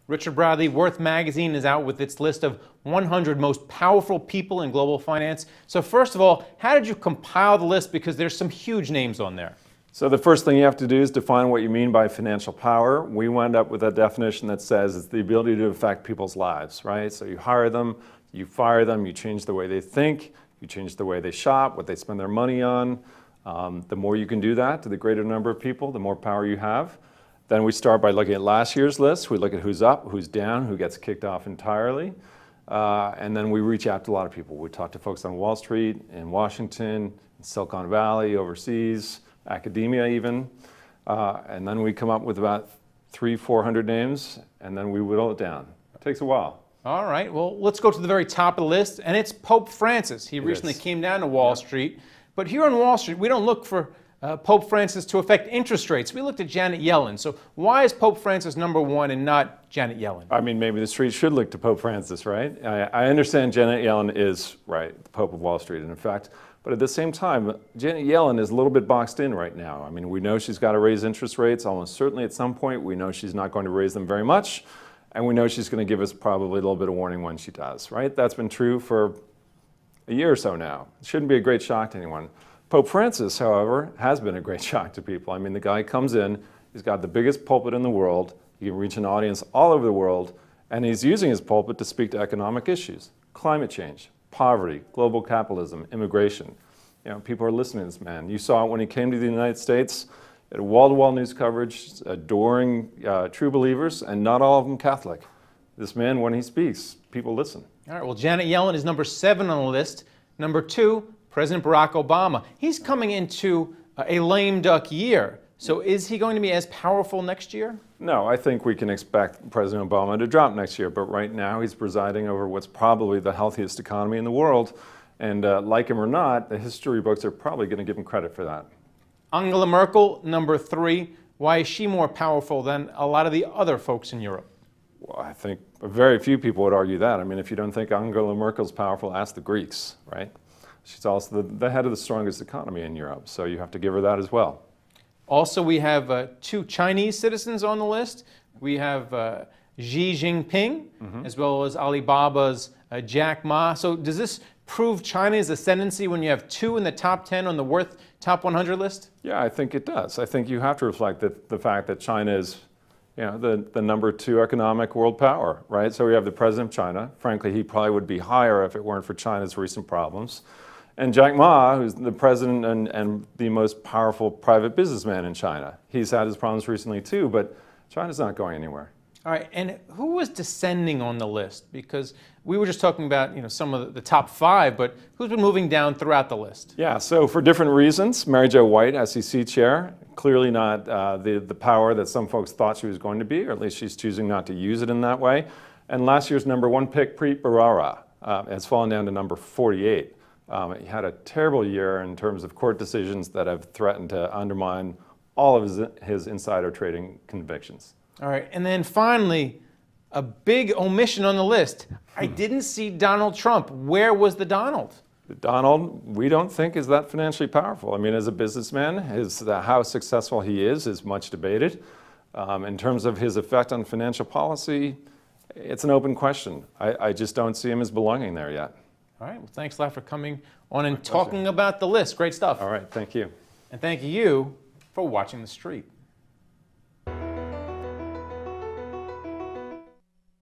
Richard Bradley, Worth Magazine is out with its list of 100 most powerful people in global finance. So first of all, how did you compile the list? Because there's some huge names on there. So the first thing you have to do is define what you mean by financial power. We wound up with a definition that says it's the ability to affect people's lives, right? So you hire them, you fire them, you change the way they think, you change the way they shop, what they spend their money on. The more you can do that to the greater number of people, the more power you have. Then we start by looking at last year's list. We look at who's up, who's down, who gets kicked off entirely. And then we reach out to a lot of people. We talk to folks on Wall Street, in Washington, in Silicon Valley, overseas, academia even. And then we come up with about 300-400 names, and then we whittle it down. It takes a while. All right, well, let's go to the very top of the list, and it's Pope Francis. He recently came down to Wall Street. But here on Wall Street, we don't look for Pope Francis to affect interest rates. We looked at Janet Yellen. So why is Pope Francis #1 and not Janet Yellen? I mean, maybe the street should look to Pope Francis, right? I understand Janet Yellen is, right, the Pope of Wall Street, in effect. But at the same time, Janet Yellen is a little bit boxed in right now. I mean, we know she's got to raise interest rates almost certainly at some point. We know she's not going to raise them very much. And we know she's going to give us probably a little bit of warning when she does, right? That's been true for a year or so now. It shouldn't be a great shock to anyone. Pope Francis, however, has been a great shock to people. I mean, the guy comes in, he's got the biggest pulpit in the world, he can reach an audience all over the world, and he's using his pulpit to speak to economic issues, climate change, poverty, global capitalism, immigration. You know, people are listening to this man. You saw it when he came to the United States, at wall-to-wall news coverage, adoring true believers, and not all of them Catholic. This man, when he speaks, people listen. All right, well, Janet Yellen is #7 on the list. #2, President Barack Obama. He's coming into a lame duck year. So is he going to be as powerful next year? No, I think we can expect President Obama to drop next year. But right now, he's presiding over what's probably the healthiest economy in the world. And like him or not, the history books are probably going to give him credit for that. Angela Merkel, #3. Why is she more powerful than a lot of the other folks in Europe? Well, I think very few people would argue that. I mean, if you don't think Angela Merkel's powerful, ask the Greeks, right? She's also the head of the strongest economy in Europe, so you have to give her that as well. Also, we have 2 Chinese citizens on the list. We have Xi Jinping, as well as Alibaba's Jack Ma. So does this prove China's ascendancy when you have 2 in the top 10 on the Worth Top 100 list? Yeah, I think it does. I think you have to reflect the fact that China is, you know, the #2 economic world power, right? So we have the president of China. Frankly, he probably would be higher if it weren't for China's recent problems. And Jack Ma, who's the president and the most powerful private businessman in China. He's had his problems recently too, but China's not going anywhere. All right, and who was descending on the list? Because we were just talking about, you know, some of the top 5, but who's been moving down throughout the list? Yeah, so for different reasons, Mary Jo White, SEC chair, clearly not the power that some folks thought she was going to be, or at least she's choosing not to use it in that way. And last year's #1 pick, Preet Bharara, has fallen down to #48. He had a terrible year in terms of court decisions that have threatened to undermine all of his insider trading convictions. All right, and then finally, a big omission on the list. I didn't see Donald Trump. Where was the Donald? Donald, we don't think is that financially powerful. I mean, as a businessman, how successful he is much debated. In terms of his effect on financial policy, it's an open question. I just don't see him as belonging there yet. All right, well, thanks a lot for coming on and talking about the list. Great stuff. All right, thank you. And thank you for watching The Street.